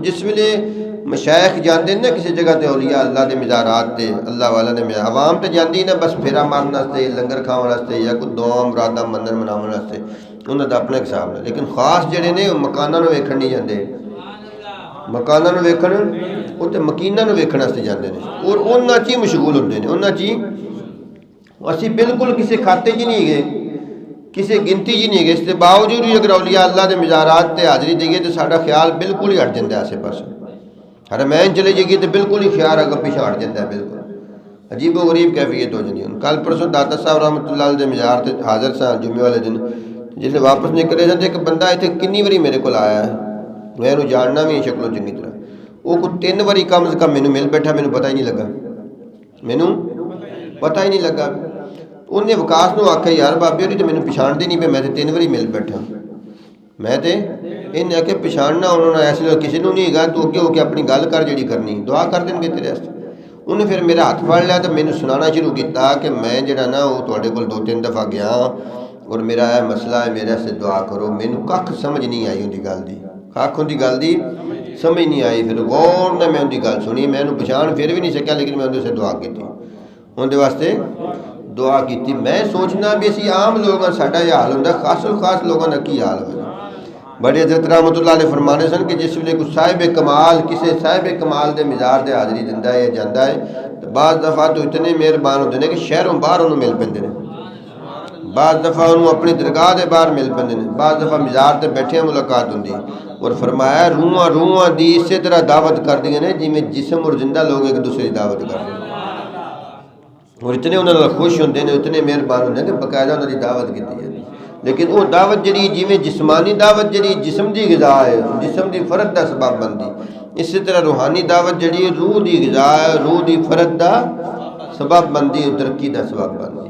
جس ویلے مشائخ جاندے نا کسی جگہ تے اولیاء اللہ دے مزارات تے اللہ والا نے عوام تے جاندی نا بس پھیرا مارن واسطے لنگر کھاون واسطے یا کوئی دعا مراداں منن مناون واسطے انہاں دا اپنا حساب ہے لیکن خاص جڑے نے مکاناں نوں ویکھن نہیں جاندے مکاناں نوں ویکھن او تے مکیناں نوں ویکھن واسطے جاندے نے اور انہاں چ مشغول ہوندے نے انہاں چ اسی بالکل کسی کھاتے چ نہیں گئے کسی گنتی جی نہیں گئے اس کے باوجود بھی اگر اولیاء اللہ دے مزارات تے حاضری دئیے تو ساڈا خیال بالکل ہی ہٹ جاتا ہے آسے پاسے حرمین چلے جائیے تو بالکل ہی خیال اگے پیچھے ہٹ جاتا ہے بالکل عجیب و غریب کیفیت ہو جاتی ہے کل پرسوں داتا صاحب رحمۃ اللہ علیہ دے مزار تے حاضر سا جمعے والے دن جس واپس نکلے جاتے ایک بندہ اتنے کنی واری میرے کو آیا ہے میں انہوں جاننا بھی شکل و چنگی طرح وہ کوئی 3 واری کم از کم مینوں مل بیٹھا مینوں پتہ ہی نہیں لگا مینوں پتہ ہی نہیں لگا انہیں وکاس نو آکھیا یار بابے ہوری تو مینوں پچھاڑ دے نہیں پہ میں تے 3 واری مل بیٹھا میں تے انہیں آ کے پچھاڑنا انہوں نے ایسے کسی نو نہیں گا تو اگے ہو کے اپنی گل کر جڑی کرنی دعا کر دیں گے تیرے واسطے انہیں پھر میرا ہاتھ پھڑ لیا تو مینوں سنانا شروع کیتا کہ میں جڑا نا وہ تواڈے کول 2-3 دفعہ گیا اور میرا یہ مسئلہ ہے میرے سے دعا کرو مینوں کھ سمجھ نہیں آئی ان دی گل دی کھ ان دی گل دی سمجھ نہیں آئی پھر غور نے میں ان دی گل سنی میں انہوں پچھاڑ پھر بھی نہیں سکیا لیکن میں اندر سے دعا کیتی ان دے واسطے دعا کیتی میں سوچنا بھی اسی عام لوگاں ساڈا یہ حال ہوندا خاص الخاص لوگاں دا کی حال ہونا بڑے حضرت رحمۃ اللہ علیہ فرمانے سن کہ جس ویلے کوئی صاحب کمال کسی صاحب کمال دے مزار دے حاضری دیندا ہے یا جاندا ہے تو بعض دفعہ تو اتنے مہربان ہوندے نے کہ شہروں باہر انہوں مل پیندے نے بعض دفعہ انہوں اپنی درگاہ دے باہر مل پیندے نے بعض دفعہ مزار تے بیٹھے ملاقات ہوندی اور فرمایا روحاں دی اسی طرح دعوت کر دیے نے جویں جسم اور زندہ لوگ ایک دوسرے کی دعوت کرتے ہیں اور اتنے انہوں نے خوش ہوندے نے اتنے مہربان ہوندے کہ باقاعدہ انہوں نے دعوت کی ہے لیکن وہ دعوت جڑی جویں جسمانی دعوت جڑی جسم دی غذا ہے جسم دی فرد دا سبب بندی اسی طرح روحانی دعوت جڑی روح دی غذا ہے روح دی فرد دا سبب بندی ترقی دا سبب بندی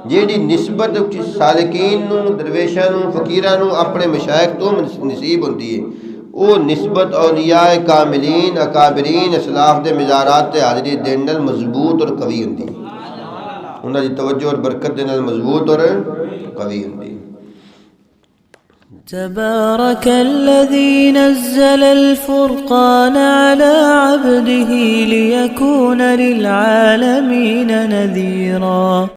جیڑی نسبت سالکین نو درویشاں نو فقیراں نو اپنے مشائخ تو نصیب ہوندی ہے وہ نسبت اولیاء کاملین اکابرین اسلاف دے مزارات تے حاضری دین نال مضبوط اور قوی ہوندی انہاں دی توجہ اور برکت دے نال مضبوط اور قوی ہوندی تبارك الذي نزل الفرقان على عبده ليكون للعالمين نذيرا